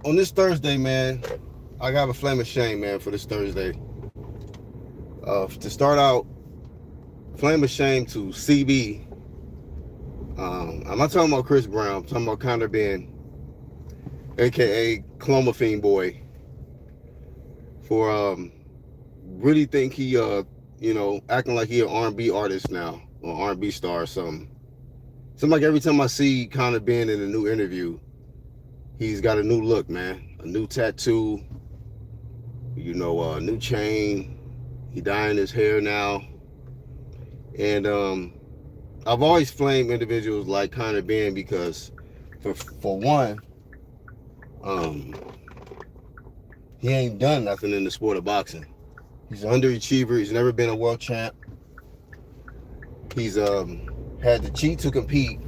on this Thursday, man, I got a flame of shame, man, for this Thursday. To start out, flame of shame to CB. I'm not talking about Chris Brown. I'm talking about Conor Ben, aka Clomiphene Boy, for really think he acting like he an R&B artist now or R&B star or something. Seems like every time I see Conor Ben in a new interview, he's got a new look, man. A new tattoo, a new chain. He dyeing his hair now. And I've always flamed individuals like Conor Ben because, for one, um, he ain't done nothing in the sport of boxing. He's an underachiever. He's never been a world champ. He's had to cheat to compete.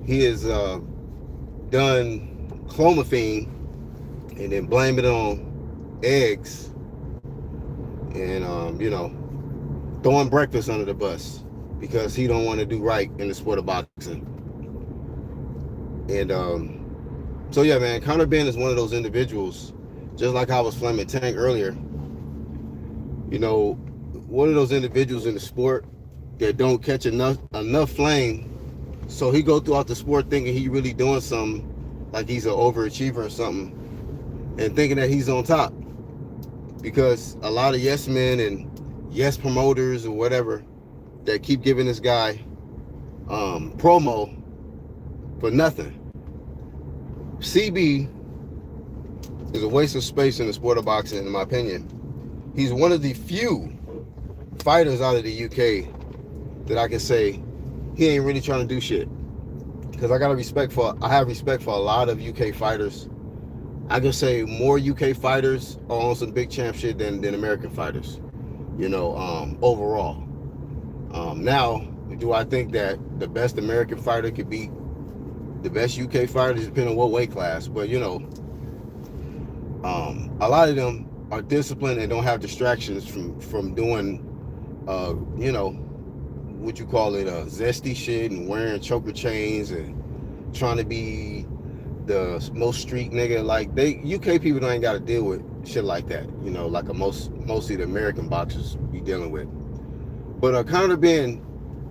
He has done clomiphene and then blame it on eggs and throwing breakfast under the bus because he don't want to do right in the sport of boxing. And so yeah, man, Conor Ben is one of those individuals, just like I was flaming Tank earlier. One of those individuals in the sport that don't catch enough flame, so he go throughout the sport thinking he really doing something, like he's an overachiever or something, and thinking that he's on top. Because a lot of yes men and yes promoters or whatever that keep giving this guy promo for nothing. CB is a waste of space in the sport of boxing, in my opinion. He's one of the few fighters out of the UK that I can say he ain't really trying to do shit. Because I have respect for a lot of UK fighters. I can say more UK fighters are on some big champ shit than American fighters, overall. Now, do I think that the best American fighter could beat the best UK fighters, depending on what weight class? But, a lot of them are disciplined and don't have distractions from doing, what you call it, zesty shit and wearing choker chains and trying to be the most street nigga. Like, UK people don't got to deal with shit like that, like mostly the American boxers be dealing with. But Conor Ben,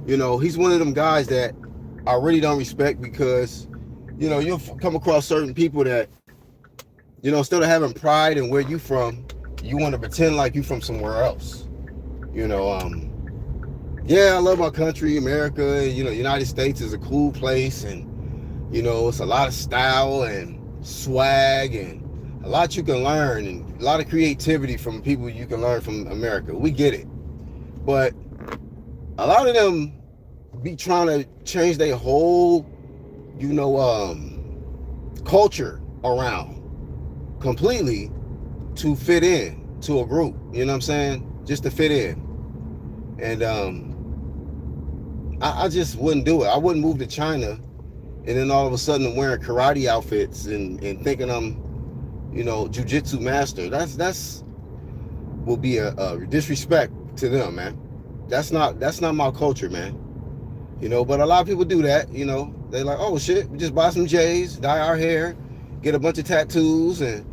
he's one of them guys that I really don't respect because, you'll come across certain people that, instead of having pride in where you from, you want to pretend like you from somewhere else. Yeah, I love my country, America. United States is a cool place, and it's a lot of style and swag and a lot you can learn and a lot of creativity from people you can learn from America. We get it. But a lot of them be trying to change their whole, culture around completely to fit in to a group. You know what I'm saying? Just to fit in. And I just wouldn't do it. I wouldn't move to China and then all of a sudden I'm wearing karate outfits and thinking I'm, jujitsu master. That's will be a disrespect to them, man. That's not my culture, man. But a lot of people do that. They're like, oh shit, we just buy some J's, dye our hair, get a bunch of tattoos, and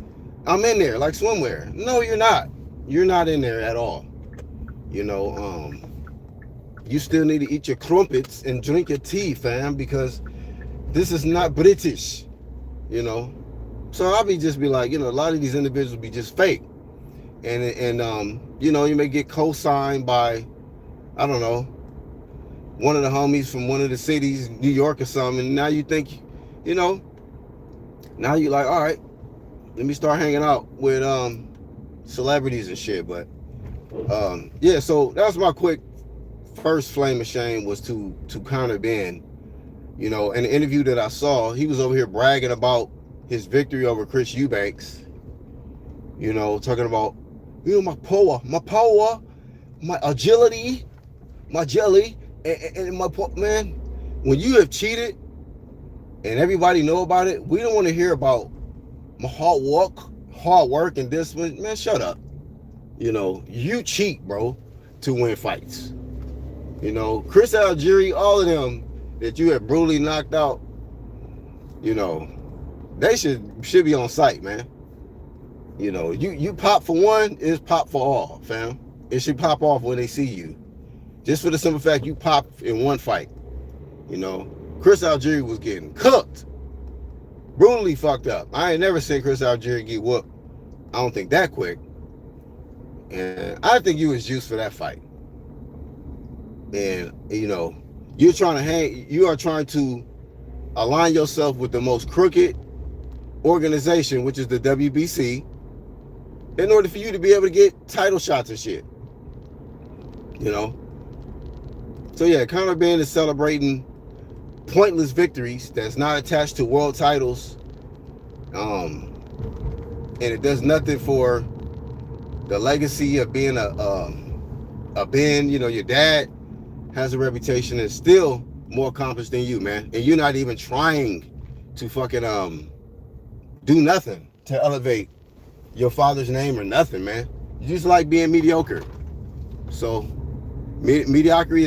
I'm in there like swimwear. No, you're not. You're not in there at all. You still need to eat your crumpets and drink your tea, fam, because this is not British, So I'll be like, a lot of these individuals be just fake. And you may get co-signed by, I don't know, one of the homies from one of the cities, New York or something, and now you think, now you're like, all right, let me start hanging out with celebrities and shit. But yeah, so that was my quick first flame of shame, was to Conor Ben. In the interview that I saw, he was over here bragging about his victory over Chris Eubanks. Talking about, my power, my agility, my jelly, and my man. When you have cheated and everybody know about it, we don't want to hear about my hard work and discipline. Man, shut up. You cheat, bro, to win fights. Chris Algieri, all of them that you have brutally knocked out, they should be on site, man. You know, you pop for one, is pop for all, fam. It should pop off when they see you. Just for the simple fact you pop in one fight. You know, Chris Algieri was getting cooked. Brutally fucked up. I ain't never seen Chris Algieri get whooped. I don't think that quick. And I think you was juiced for that fight. And, you know, you are trying to align yourself with the most crooked organization, which is the WBC, in order for you to be able to get title shots and shit. You know? So yeah, Conor Benn is celebrating pointless victories that's not attached to world titles. And it does nothing for the legacy of being a Ben. You know, your dad has a reputation and still more accomplished than you, man. And you're not even trying to fucking do nothing to elevate your father's name or nothing, man. You just like being mediocre. So mediocrity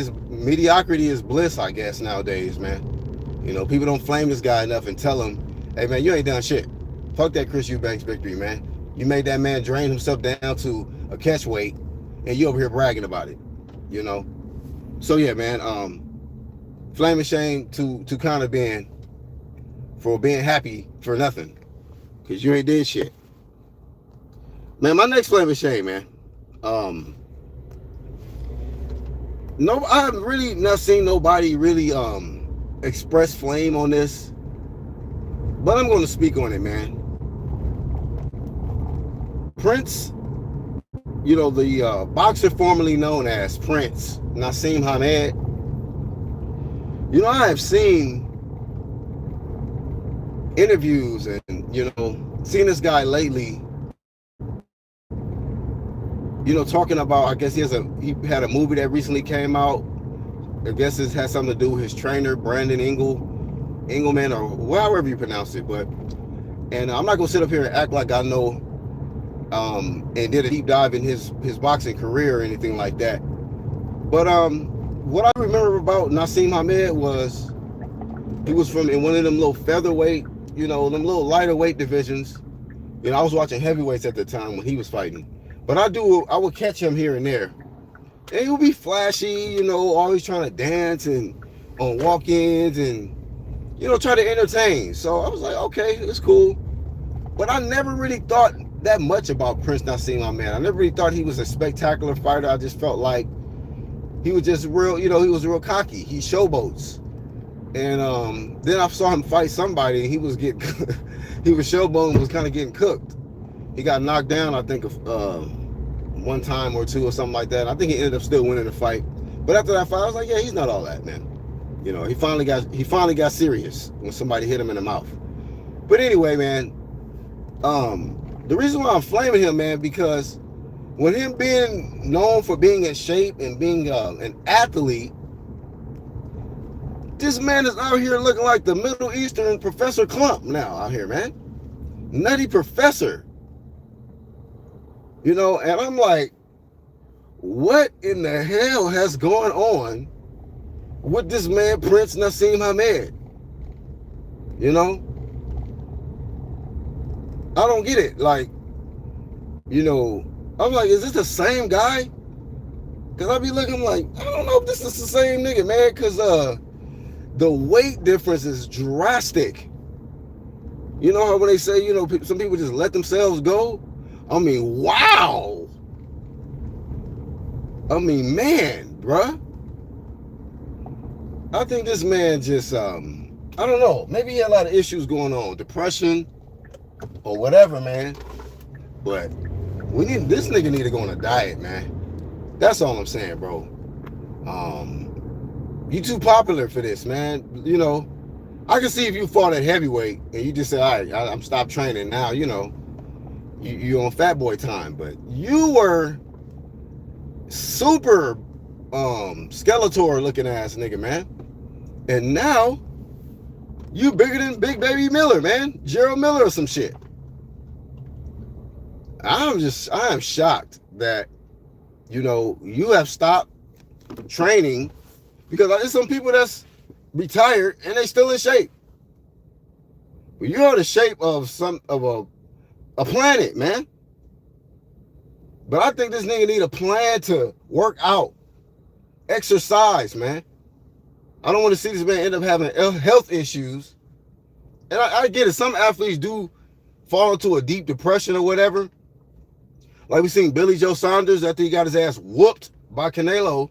is bliss, I guess, nowadays, man. You know, people don't flame this guy enough and tell him, hey man, you ain't done shit. Fuck that Chris Eubanks victory, man. You made that man drain himself down to a catch weight, and you over here bragging about it. You know? So yeah, man, flaming shame to Conor Benn for being happy for nothing. Cause you ain't did shit. Man, my next flaming shame, man. No, I have really not seen nobody really express flame on this, but I'm going to speak on it, man. Prince, you know, the boxer formerly known as Prince, Naseem Hamed. You know, I have seen interviews and, you know, seen this guy lately, you know, talking about, I guess he had a movie that recently came out. I guess this has something to do with his trainer, Brandon Engelman, or however you pronounce it. But, and I'm not gonna sit up here and act like I know and did a deep dive in his boxing career or anything like that. But what I remember about Naseem Hamed was he was from in one of them little featherweight, you know, them little lighter weight divisions. You know, I was watching heavyweights at the time when he was fighting. But I would catch him here and there. And he would be flashy, you know, always trying to dance and on walk-ins and, you know, try to entertain. So I was like, okay, it's cool. But I never really thought that much about Prince Naseem Hamed. I never really thought he was a spectacular fighter. I just felt like he was just real, you know, he was real cocky. He showboats. And then I saw him fight somebody and he was showboating, was kind of getting cooked. He got knocked down, I think, one time or two or something like that. I think he ended up still winning the fight. But after that fight, I was like, yeah, he's not all that, man. You know, he finally got serious when somebody hit him in the mouth. But anyway, man, the reason why I'm flaming him, man, because when him being known for being in shape and being an athlete, this man is out here looking like the Middle Eastern Professor Klump now out here, man. Nutty Professor. You know, and I'm like, what in the hell has gone on with this man, Prince Naseem Hamed? You know? I don't get it. Like, you know, I'm like, is this the same guy? Because I be looking like, I don't know if this is the same nigga, man, because the weight difference is drastic. You know how when they say, you know, some people just let themselves go? I mean, wow. I mean, man, bruh. I think this man just, I don't know. Maybe he had a lot of issues going on. Depression or whatever, man. But this nigga need to go on a diet, man. That's all I'm saying, bro. You too popular for this, man. You know, I can see if you fought at heavyweight and you just say, all right, I'm stopped training now, you know. You're on fat boy time, but you were super Skeletor looking ass nigga, man. And now you bigger than Big Baby Miller, man. Gerald Miller or some shit. I am shocked that, you know, you have stopped training, because there's some people that's retired and they still in shape. You're the shape of a planet, man. But I think this nigga need a plan to work out, exercise, man. I don't want to see this man end up having health issues. And I get it. Some athletes do fall into a deep depression or whatever. Like we seen Billy Joe Saunders after he got his ass whooped by Canelo,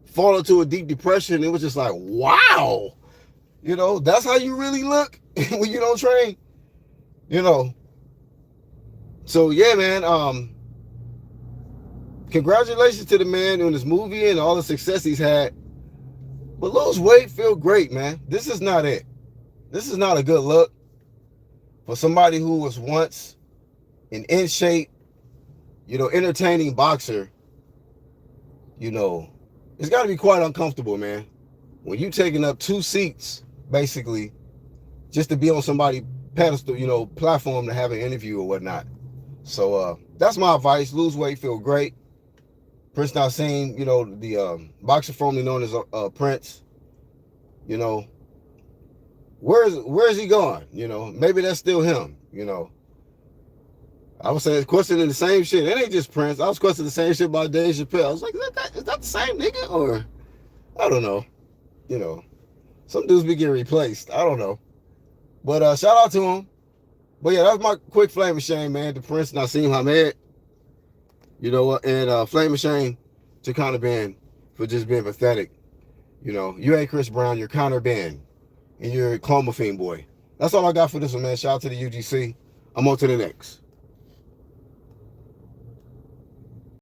fall into a deep depression. It was just like, wow. You know, that's how you really look when you don't train. You know. So yeah, man. Congratulations to the man on this movie and all the success he's had. But lose weight, feel great, man. This is not it. This is not a good look for somebody who was once an in shape, you know, entertaining boxer. You know, it's got to be quite uncomfortable, man. When you taking up 2 seats, basically, just to be on somebody's pedestal, you know, platform to have an interview or whatnot. So that's my advice. Lose weight, feel great. Prince Naseem, you know, the boxer formerly known as Prince, you know, where's he gone? You know, maybe that's still him, you know. I was saying, questioning the same shit. It ain't just Prince. I was questioning the same shit about Dave Chappelle. I was like, is that the same nigga? Or, I don't know. You know, some dudes be getting replaced. I don't know. But shout out to him. But yeah, that's my quick flame of shame, man, to Prince Naseem Hamed. You know what? And flame of shame to Conor Benn for just being pathetic. You know, you ain't Chris Brown, you're Conor Benn. And you're a Clomiphene boy. That's all I got for this one, man. Shout out to the UGC. I'm on to the next.